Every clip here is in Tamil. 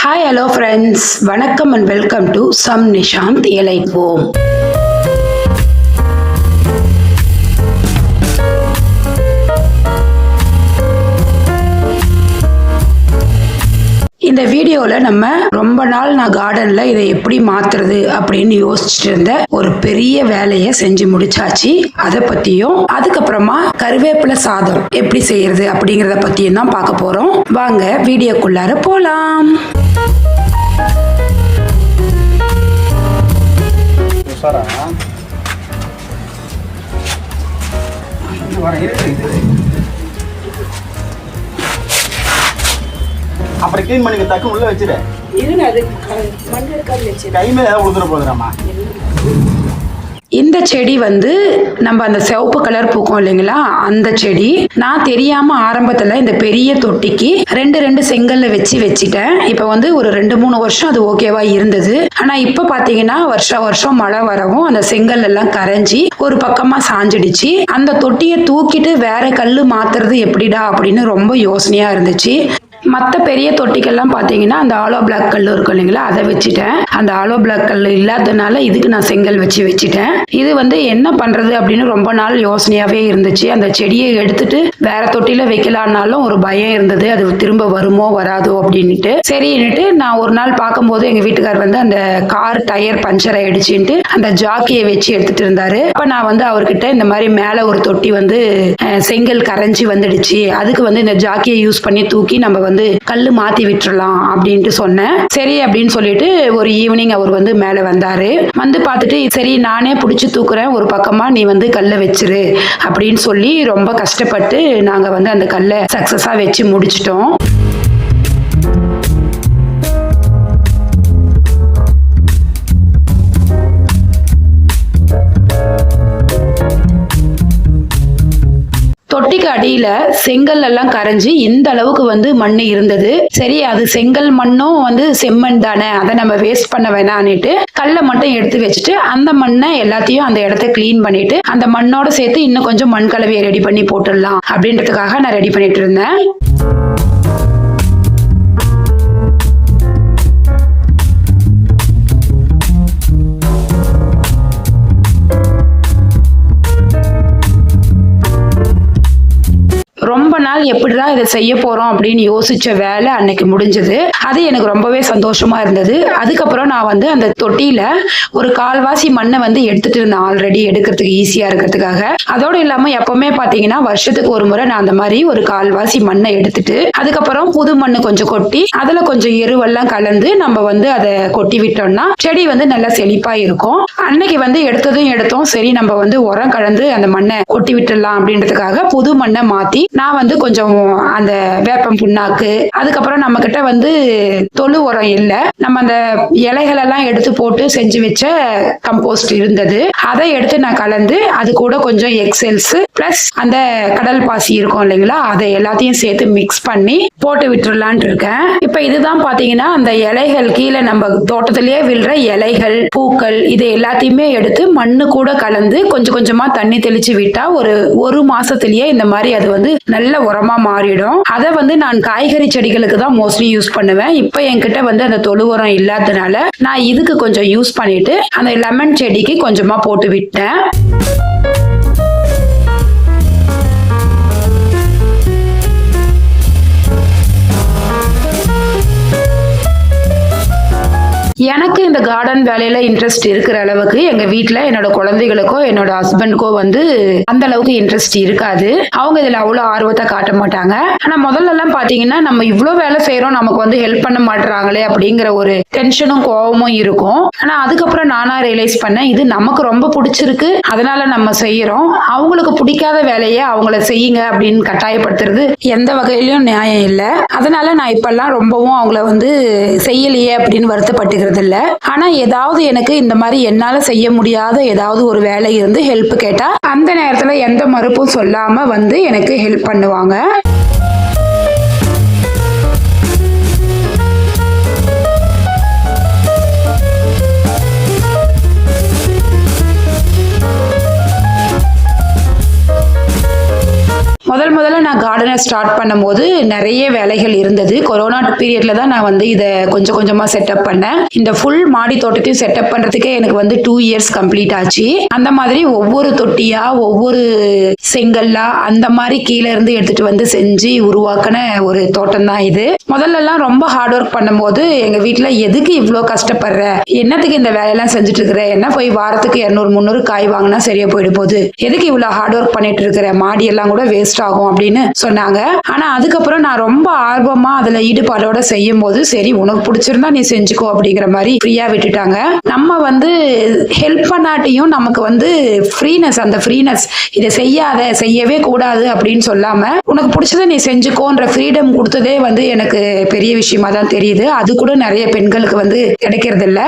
ஹாய் ஹலோ ஃப்ரெண்ட்ஸ், வணக்கம் and welcome to Sam Nishanth Elite Home. இந்த வீடியோவில் நம்ம ரொம்ப நாள் நான் கார்டனில் இதை எப்படி மாற்றுறது அப்படின்னு யோசிச்சுட்டு இருந்த ஒரு பெரிய வேலையை செஞ்சு முடிச்சாச்சு. அதை பற்றியும் அதுக்கப்புறமா கருவேப்பிலை சாதம் எப்படி செய்யறது அப்படிங்கிறத பற்றியும் தான் பார்க்க போகிறோம். வாங்க வீடியோக்குள்ளார போகலாம். அப்புறம் க்ளீன் பண்ணி தக்கு உள்ள வச்சிரு. இருங்க, அது மண் இருக்காது வச்சு கை மேல ஏதாவது உளுந்துற போகுதுறாமா. இந்த செடி நம்ம அந்த சிவப்பு கலர் பூக்கும் இல்லைங்களா, அந்த செடி நான் தெரியாம ஆரம்பத்துல இந்த பெரிய தொட்டிக்கு ரெண்டு செங்கல்ல வச்சிட்டேன். இப்ப ஒரு 2-3 வருஷம் அது ஓகேவா இருந்தது. ஆனா இப்ப பாத்தீங்கன்னா வருஷம் மழை வரவும் அந்த செங்கல் எல்லாம் கரைஞ்சி ஒரு பக்கமா சாஞ்சிடுச்சு. அந்த தொட்டியை தூக்கிட்டு வேற கல்லு மாத்துறது எப்படிடா அப்படின்னு ரொம்ப யோசனையா இருந்துச்சு. மற்ற பெரிய தொட்டிக்கெல்லாம் பார்த்தீங்கன்னா அந்த ஆலோ பிளாக் கல் இருக்கும் இல்லைங்களா, அதை வச்சுட்டேன். அந்த ஆலோ பிளாக் கல் இல்லாதனால இதுக்கு நான் செங்கல் வச்சுட்டேன். இது என்ன பண்ணுறது அப்படின்னு ரொம்ப நாள் யோசனையாகவே இருந்துச்சு. அந்த செடியை எடுத்துட்டு வேற தொட்டியில வைக்கலான்னாலும் ஒரு பயம் இருந்தது, அது திரும்ப வருமோ வராதோ அப்படின்ட்டு. சரின்னுட்டு நான் ஒரு நாள் பார்க்கும்போது எங்கள் வீட்டுக்கார் அந்த கார் டயர் பஞ்சர் ஆயிடுச்சுன்ட்டு அந்த ஜாக்கியை வச்சு எடுத்துட்டு இருந்தாரு. அப்போ நான் அவர்கிட்ட இந்த மாதிரி மேலே ஒரு தொட்டி செங்கல் கரைஞ்சி வந்துடுச்சு, அதுக்கு இந்த ஜாக்கியை யூஸ் பண்ணி தூக்கி நம்ம கல்லு மாத்தி விட்டுறலாம் அப்படின்ட்டு சொன்னேன். சரி அப்படின்னு சொல்லிட்டு ஒரு ஈவினிங் அவர் மேல வந்தாரு. பார்த்துட்டு சரி நானே பிடிச்சி தூக்குறேன், ஒரு பக்கமா நீ கல்லை வச்சிரு அப்படின்னு சொல்லி ரொம்ப கஷ்டப்பட்டு நாங்க அந்த கல்லை சக்சஸா வச்சு முடிச்சிட்டோம். தொட்டிக்கு அடியில செங்கல் எல்லாம் கரைஞ்சி இந்த அளவுக்கு மண் இருந்தது. சரி, அது செங்கல் மண்ணும் செம்மண் தானே, அதை நம்ம வேஸ்ட் பண்ண வேணான்னுட்டு கல்லை மட்டும் எடுத்து வச்சுட்டு அந்த மண்ணை எல்லாத்தையும் அந்த இடத்த கிளீன் பண்ணிட்டு அந்த மண்ணோட சேர்த்து இன்னும் கொஞ்சம் மண் கலவையை ரெடி பண்ணி போட்டுடலாம் அப்படின்றதுக்காக நான் ரெடி பண்ணிட்டு இருந்தேன். ரொம்ப நாள் எப்படிதான் இதை செய்ய போறோம் அப்படின்னு யோசிச்ச வேலை அன்னைக்கு முடிஞ்சது. அது எனக்கு ரொம்பவே சந்தோஷமா இருந்தது. அதுக்கப்புறம் நான் அந்த தொட்டியில ஒரு கால்வாசி மண்ணை எடுத்துட்டு இருந்தேன், ஆல்ரெடி எடுக்கிறதுக்கு ஈஸியா இருக்கிறதுக்காக. அதோடு இல்லாம எப்பவுமே பாத்தீங்கன்னா வருஷத்துக்கு ஒரு முறை நான் அந்த மாதிரி ஒரு கால்வாசி மண்ணை எடுத்துட்டு அதுக்கப்புறம் புது மண்ணு கொஞ்சம் கொட்டி அதுல கொஞ்சம் எருவெல்லாம் கலந்து நம்ம அதை கொட்டி விட்டோம்னா செடி நல்லா செழிப்பா இருக்கும். அன்னைக்கு எடுத்தோம். சரி, நம்ம உரம் கலந்து அந்த மண்ணை கொட்டி விட்டுடலாம் அப்படின்றதுக்காக புது மண்ணை மாத்தி நான் கொஞ்சம் அந்த வேப்பம் புண்ணாக்கு, அதுக்கப்புறம் நம்ம கிட்ட தொழு உரம் இல்ல, நம்ம அந்த இலைகள் எல்லாம் எடுத்து போட்டு செஞ்சு வச்ச கம்போஸ்ட் இருந்தது. அதை எடுத்து நான் கலந்து அது கூட கொஞ்சம் எக்ஸெல்ஸ் பிளஸ் அந்த கடல் பாசி இருக்கும் இல்லைங்களா, அதை எல்லாத்தையும் சேர்த்து மிக்ஸ் பண்ணி போட்டு விட்டுறலான் இருக்கேன். இப்ப இதுதான் பாத்தீங்கன்னா அந்த இலைகள் கீழே நம்ம தோட்டத்திலேயே விழுற இலைகள், பூக்கள், இது எல்லாத்தையுமே எடுத்து மண்ணு கூட கலந்து கொஞ்சம் கொஞ்சமா தண்ணி தெளிச்சு விட்டா ஒரு மாசத்திலேயே இந்த மாதிரி அது நல்ல உரமா மாறிடும். அதை நான் காய்கறி செடிகளுக்கு தான் மோஸ்ட்லி யூஸ் பண்ணுவேன். இப்ப என்கிட்ட அந்த தொழு உரம் இல்லாதனால நான் இதுக்கு கொஞ்சம் யூஸ் பண்ணிட்டு அந்த லெமன் செடிக்கு கொஞ்சமா போட்டு விட்டேன். எனக்கு இந்த கார்டன் வேலையில இன்ட்ரெஸ்ட் இருக்கிற அளவுக்கு எங்க வீட்டுல என்னோட குழந்தைகளுக்கோ என்னோட ஹஸ்பண்டுக்கோ அந்த அளவுக்கு இன்ட்ரெஸ்ட் இருக்காது. அவங்க இதுல அவ்வளவு ஆர்வத்தை காட்ட மாட்டாங்க. ஆனா முதல்ல எல்லாம் பாத்தீங்கன்னா நம்ம இவ்வளவு வேலை செய்யறோம், நமக்கு ஹெல்ப் பண்ண மாட்டாங்களே அப்படிங்கிற ஒரு டென்ஷனும் கோபமும் இருக்கும். ஆனா அதுக்கப்புறம் நானா ரியலைஸ் பண்ணேன், இது நமக்கு ரொம்ப பிடிச்சிருக்கு, அதனால நம்ம செய்யறோம். அவங்களுக்கு பிடிக்காத வேலையை அவங்கள செய்யுங்க அப்படின்னு கட்டாயப்படுத்துறது எந்த வகையிலும் நியாயம் இல்லை. அதனால நான் இப்பெல்லாம் ரொம்பவும் அவங்கள செய்யலையே அப்படின்னு வருத்தப்பட்டுக்கிறேன். ஆனா ஏதாவது எனக்கு இந்த மாதிரி என்னால செய்ய முடியாத ஏதாவது ஒரு வேலை இருந்து ஹெல்ப் கேட்டா அந்த நேரத்துல எந்த மறுப்பும் சொல்லாம எனக்கு ஹெல்ப் பண்ணுவாங்க. முதல்ல நான் கார்டனை ஸ்டார்ட் பண்ணும்போது நிறைய வேலைகள் இருந்தது. கொரோனா பீரியட்ல தான் நான் வந்து இதை கொஞ்சம் கொஞ்சமா செட்டப் பண்ணேன். இந்த ஃபுல் மாடி தோட்டத்தையும் செட்டப் பண்றதுக்கே எனக்கு வந்து 2 இயர்ஸ் கம்ப்ளீட் ஆச்சு. அந்த மாதிரி ஒவ்வொரு தொட்டியா ஒவ்வொரு செங்கல்லா அந்த மாதிரி கீழே இருந்து எடுத்துட்டு வந்து செஞ்சு உருவாக்கின ஒரு தோட்டம் தான் இது. முதல்ல எல்லாம் ரொம்ப ஹார்ட் ஒர்க் பண்ணும்போது எங்க வீட்டுல எதுக்கு இவ்வளோ கஷ்டப்படுற, என்னத்துக்கு இந்த வேலையெல்லாம் செஞ்சுட்டு இருக்கிற, என்ன போய் வாரத்துக்கு 200-300 காய் வாங்கினா சரியா போயிடு போகுது, எதுக்கு இவ்வளவு ஹார்ட் ஒர்க் பண்ணிட்டு இருக்கிற, மாடி எல்லாம் கூட வேஸ்ட் ஆகும் அப்படின்னு சொன்னாங்க. ஆனா அதுக்கப்புறம் நான் ரொம்ப ஆர்வமா அதுல ஈடுபாடோட செய்யும் போது சரி உனக்கு பிடிச்சிருந்தா நீ செஞ்சுக்கோ அப்படிங்கிற மாதிரி ஃப்ரீயா விட்டுட்டாங்க. நம்ம வந்து ஹெல்ப் பண்ணாட்டியும் நமக்கு வந்து ஃப்ரீனஸ், அந்த ஃப்ரீனஸ் இதை செய்யவே கூடாது அப்படின்னு சொல்லாம உனக்கு பிடிச்சதை நீ செஞ்சுக்கோன்ற ஃப்ரீடம் கொடுத்ததே வந்து எனக்கு பெரிய விஷயமா தான் தெரியுது. அது கூட நிறைய பெண்களுக்கு வந்து கிடைக்கிறது இல்ல.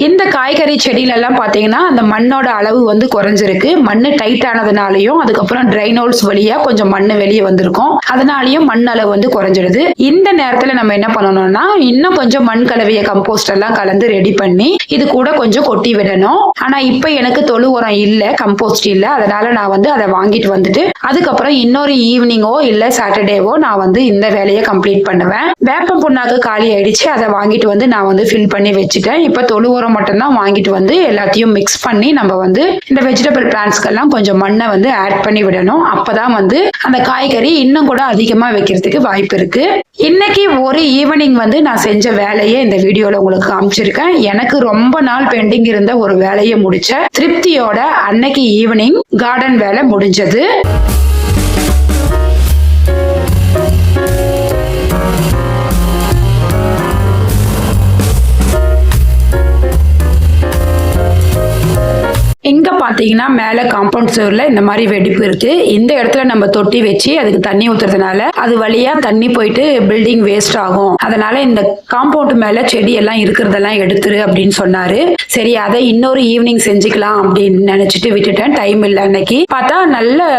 இந்த காய்கறி செடியில எல்லாம் பாத்தீங்கன்னா அந்த மண்ணோட அளவு வந்து குறைஞ்சிருக்கு. மண்ணு டைட் ஆனதுனாலயும் அதுக்கப்புறம் ட்ரைன் ஹோல்ஸ் வழியா கொஞ்சம் மண்ணு வெளியே வந்திருக்கும், அதனாலயும் மண் அளவு வந்து குறைஞ்சிடுது. இந்த நேரத்துல நம்ம என்ன பண்ணணும்னா இன்னும் கொஞ்சம் மண் கலவைய கம்போஸ்ட் எல்லாம் கலந்து ரெடி பண்ணி இது கூட கொஞ்சம் கொட்டி விடணும். ஆனா இப்ப எனக்கு தொழு உரம் இல்ல, கம்போஸ்ட் இல்ல, அதனால நான் வந்து அதை வாங்கிட்டு வந்துட்டு அதுக்கப்புறம் இன்னொரு ஈவினிங்கோ இல்ல சாட்டர்டேவோ நான் வந்து இந்த வேலையை கம்ப்ளீட் பண்ணுவேன். வேப்பம் புண்ணாக்கு காலி ஆயிடுச்சு, அதை வாங்கிட்டு வந்து நான் வந்து ஃபில் பண்ணி வச்சுட்டேன். இப்ப தொழு உரம் மட்டும்தான் வாங்கிட்டு வந்து எல்லாத்தையும் மிக்ஸ் பண்ணி நம்ம வந்து இந்த வெஜிடபிள் பிளான்ட்ஸ்க்கெல்லாம் கொஞ்சம் மண்ணை வந்து ஆட் பண்ணி விடணும். அப்பதான் வந்து அந்த காய்கறி இன்னும் கூட அதிகமா வைக்கிறதுக்கு வாய்ப்பு இருக்கு. இன்னைக்கு ஒரு ஈவினிங் வந்து நான் செஞ்ச வேலையை இந்த வீடியோல உங்களுக்கு காமிச்சிருக்கேன். எனக்கு ரொம்ப நாள் பெண்டிங் இருந்த ஒரு வேலையை முடிச்ச திருப்தியோட அன்னைக்கு ஈவினிங் கார்டன் வேலை முடிஞ்சது. இங்க பாத்தீங்கன்னா மேல காம்பவுண்ட் சுவர்ல இந்த மாதிரி வெடிப்பு இருக்கு. இந்த இடத்துல நம்ம தொட்டி வச்சு அதுக்கு தண்ணி ஊத்துறதுனால அது வழியா தண்ணி போயிட்டு பில்டிங் வேஸ்ட் ஆகும், அதனால இந்த காம்பவுண்ட் மேல செடி எல்லாம் இருக்கிறதெல்லாம் எடுத்துரு அப்படின்னு சொன்னாரு. சரி அதை இன்னொரு ஈவினிங் செஞ்சுக்கலாம் அப்படின்னு நினைச்சிட்டு விட்டுட்டேன். டைம் இல்லை. அன்னைக்கு பார்த்தா நல்ல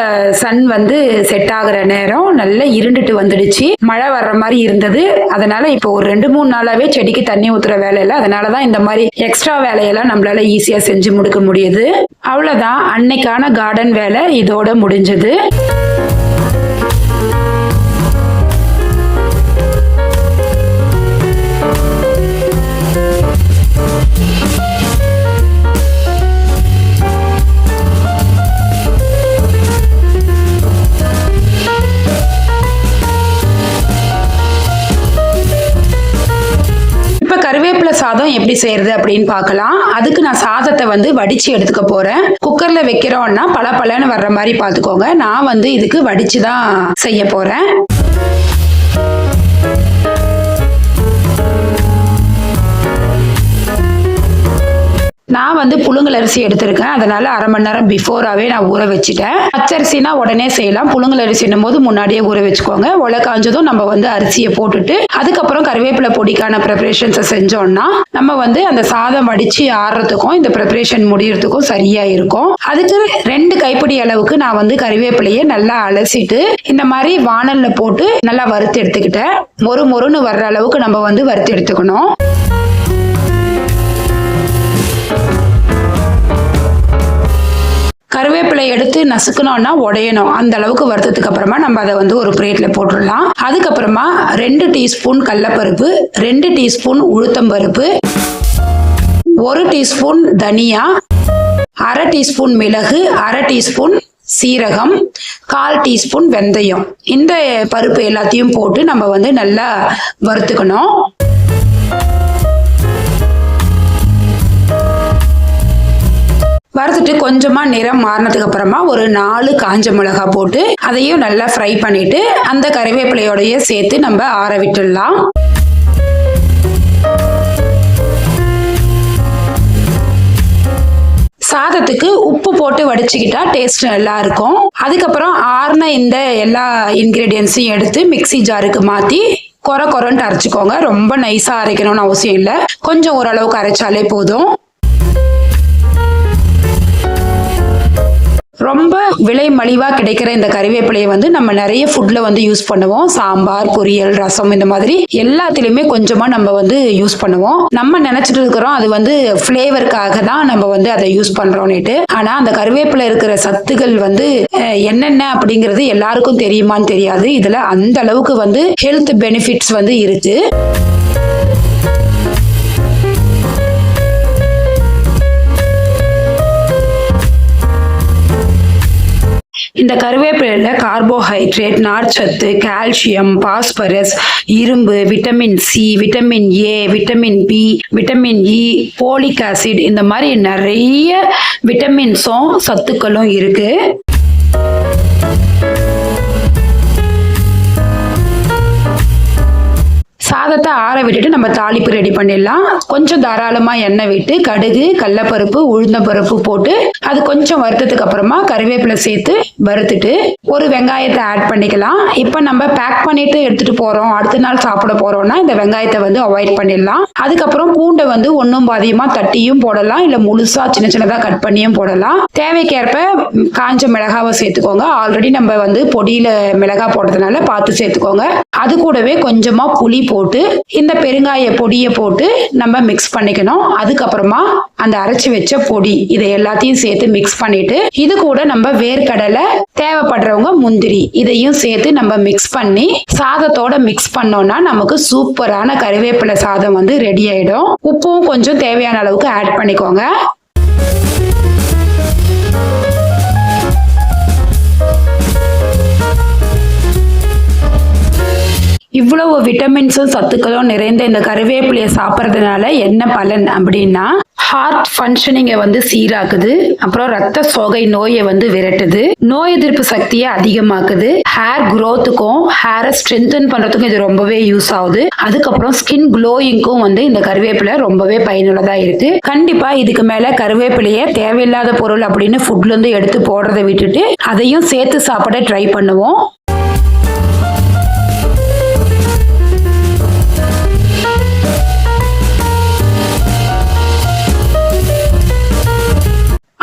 சன் வந்து செட் ஆகுற நேரம், நல்ல இருண்டுட்டு வந்துடுச்சு, மழை வர்ற மாதிரி இருந்தது. அதனால இப்போ ஒரு 2-3 நாளாவே செடிக்கு தண்ணி ஊத்துற வேலை இல்லை. அதனாலதான் இந்த மாதிரி எக்ஸ்ட்ரா வேலையெல்லாம் நம்மளால ஈஸியா செஞ்சு முடிக்க முடியுது. அவ்வளவுதான், அன்னைக்கான கார்டன் வேலை இதோட முடிஞ்சது. கருவேப்பிலை சாதம் எப்படி செய்யறது அப்படின்னு பார்க்கலாம். அதுக்கு நான் சாதத்தை வந்து வடிச்சு எடுத்துக்க போறேன். குக்கர்ல வைக்கிறோம்னா பலன்னு வர்ற மாதிரி பார்த்துக்கோங்க. நான் வந்து இதுக்கு வடிச்சு தான் செய்ய போறேன். நான் வந்து புழுங்கல் அரிசி எடுத்திருக்கேன், அதனால 1/2 மணி நேரம் பிஃபோராவே நான் ஊற வச்சுட்டேன். பச்சரிசினா உடனே செய்யலாம், புழுங்கல் அரிசின்னும் போது முன்னாடியே ஊற வச்சுக்கோங்க. உலை காஞ்சதும் நம்ம வந்து அரிசியை போட்டுட்டு அதுக்கப்புறம் கருவேப்பிலை பொடிக்கான ப்ரிப்பரேஷன்ஸை செஞ்சோம்னா நம்ம வந்து அந்த சாதம் வடிச்சு ஆறுறதுக்கும் இந்த ப்ரிப்பரேஷன் முடியறதுக்கும் சரியா இருக்கும். அதுக்கு 2 கைப்பிடி அளவுக்கு நான் வந்து கருவேப்பிலையை நல்லா அலசிட்டு இந்த மாதிரி வாணல்ல போட்டு நல்லா வறுத்து எடுத்துக்கிட்டேன். மொறுன்னு வர்ற அளவுக்கு நம்ம வந்து வறுத்து எடுத்துக்கணும். கருவேப்பிலை எடுத்து நசுக்கணும்னா உடையணும், அந்த அளவுக்கு வறுத்ததுக்கு அப்புறமா நம்ம அதை வந்து ஒரு பிளேட்ல போட்டுடலாம். அதுக்கப்புறமா 2 டீஸ்பூன் கடலைப்பருப்பு, 2 டீஸ்பூன் உளுத்தம்பருப்பு, 1 டீஸ்பூன் தனியா, 1/2 டீஸ்பூன் மிளகு, 1/2 டீஸ்பூன் சீரகம், 1/4 டீஸ்பூன் வெந்தயம். இந்த பருப்பு எல்லாத்தையும் போட்டு நம்ம வந்து நல்லா வறுத்துக்கணும். வறுத்துட்டு கொஞ்சமா நிறம் மாறினதுக்கு அப்புறமா ஒரு 4 காஞ்ச மிளகாய் போட்டு அதையும் நல்லா ஃப்ரை பண்ணிட்டு அந்த கறிவேப்பிலையோடய சேர்த்து நம்ம ஆற விட்டுடலாம். சாதத்துக்கு உப்பு போட்டு வடிச்சுக்கிட்டா டேஸ்ட் நல்லா இருக்கும். அதுக்கப்புறம் ஆறுன இந்த எல்லா இன்கிரீடியன்ஸையும் எடுத்து மிக்ஸி ஜாருக்கு மாத்தி கொரன்னு அரைச்சிக்கோங்க. ரொம்ப நைஸா அரைக்கணும்னு அவசியம் இல்லை, கொஞ்சம் ஓரளவுக்கு அரைச்சாலே போதும். ரொம்ப விலை மலிவா கிடைக்கிற இந்த கறிவேப்பிலையை வந்து நம்ம நிறைய ஃபுட்ல வந்து யூஸ் பண்ணுவோம். சாம்பார், பொரியல், ரசம் இந்த மாதிரி எல்லாத்துலயுமே கொஞ்சமா நம்ம வந்து யூஸ் பண்ணுவோம். நம்ம நினைச்சிட்டு இருக்கிறோம் அது வந்து ஃபிளேவருக்காக தான் நம்ம வந்து அதை யூஸ் பண்றோம்னுட்டு. ஆனா அந்த கறிவேப்பிலை இருக்கிற சத்துக்கள் வந்து என்னென்ன அப்படிங்கிறது எல்லாருக்கும் தெரியுமான்னு தெரியாது. இதுல அந்த அளவுக்கு வந்து ஹெல்த் பெனிஃபிட்ஸ் வந்து இருக்கு. இந்த கருவேப்பிலையில கார்போஹைட்ரேட், நார்ச்சத்து, கால்சியம், பாஸ்பரஸ், இரும்பு, vitamin C, vitamin A, vitamin B, vitamin E, folic acid இந்த மாதிரி நிறைய விட்டமின்ஸும் சத்துக்களும் இருக்கு. சாதத்தை ஆற விட்டுட்டு நம்ம தாளிப்பு ரெடி பண்ணிடலாம். கொஞ்சம் தாராளமா எண்ணெய் விட்டு கடுகு, கடலைப்பருப்பு, உளுந்தம்பருப்பு போட்டு அது கொஞ்சம் வறுத்ததுக்கு அப்புறமா கறிவேப்பிலை சேர்த்து வறுத்துட்டு ஒரு வெங்காயத்தை ஆட் பண்ணிக்கலாம். இப்போ நம்ம பேக் பண்ணிட்டு எடுத்துட்டு போறோம், அடுத்த நாள் சாப்பிட போறோம்னா இந்த வெங்காயத்தை வந்து அவாய்ட் பண்ணிடலாம். அதுக்கப்புறம் பூண்டை வந்து ஒன்றும் பாதியமா தட்டியும் போடலாம், இல்லை முழுசா சின்ன சின்னதாக கட் பண்ணியும் போடலாம். தேவைக்கேற்ப காஞ்ச மிளகாவை சேர்த்துக்கோங்க. ஆல்ரெடி நம்ம வந்து பொடியில மிளகாய் போடுறதுனால பார்த்து சேர்த்துக்கோங்க. அது கூடவே கொஞ்சமா புளி போட்டு இந்த பெருங்காய பொடியை போட்டு நம்ம மிக்ஸ் பண்ணிக்கணும். அதுக்கப்புறமா அந்த அரைச்சு வச்ச பொடி இதை எல்லாத்தையும் சேர்த்து மிக்ஸ் பண்ணிட்டு இது கூட நம்ம வேர்க்கடலை, தேவைப்படுறவங்க முந்திரி இதையும் சேர்த்து நம்ம மிக்ஸ் பண்ணி சாதத்தோட மிக்ஸ் பண்ணோம்னா நமக்கு சூப்பரான கறிவேப்பிலை சாதம் வந்து ரெடி ஆயிடும். உப்பும் கொஞ்சம் தேவையான அளவுக்கு ஆட் பண்ணிக்கோங்க. இவ்வளவு விட்டமின்ஸும் சத்துக்களும் நிறைந்த இந்த கறிவேப்பிலையை சாப்பிட்றதுனால என்ன பலன் அப்படின்னா, ஹார்ட் ஃபங்க்ஷனிங்கை வந்து சீராக்குது, அப்புறம் ரத்த சோகை நோயை வந்து விரட்டுது, நோய் எதிர்ப்பு சக்தியை அதிகமாக்குது, ஹேர் க்ரோத்துக்கும் ஹேரை ஸ்ட்ரென்தன் பண்றதுக்கும் இது ரொம்பவே யூஸ் ஆகுது. அதுக்கப்புறம் ஸ்கின் க்ளோயிங்க்கும் வந்து இந்த கறிவேப்பிலை ரொம்பவே பயனுள்ளதா இருக்கு. கண்டிப்பா இதுக்கு மேல கறிவேப்பிலையை தேவையில்லாத பொருள் அப்படின்னு ஃபுட்ல இருந்து எடுத்து போடுறதை விட்டுட்டு அதையும் சேர்த்து சாப்பிட ட்ரை பண்ணுவோம்.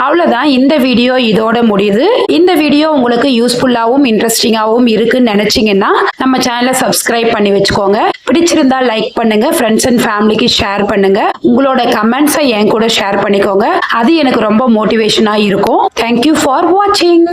அவ்வளோதான், இந்த வீடியோ இதோட முடியுது. இந்த வீடியோ உங்களுக்கு யூஸ்ஃபுல்லாகவும் இன்ட்ரெஸ்டிங்காகவும் இருக்குன்னு நினைச்சீங்கன்னா நம்ம சேனலை சப்ஸ்கிரைப் பண்ணி வச்சுக்கோங்க. பிடிச்சிருந்தா லைக் பண்ணுங்க, ஃப்ரெண்ட்ஸ் அண்ட் ஃபேமிலிக்கு ஷேர் பண்ணுங்க. உங்களோட கமெண்ட்ஸை என் கூட ஷேர் பண்ணிக்கோங்க. அது எனக்கு ரொம்ப மோட்டிவேஷனாக இருக்கும். தேங்க்யூ ஃபார் வாட்சிங்.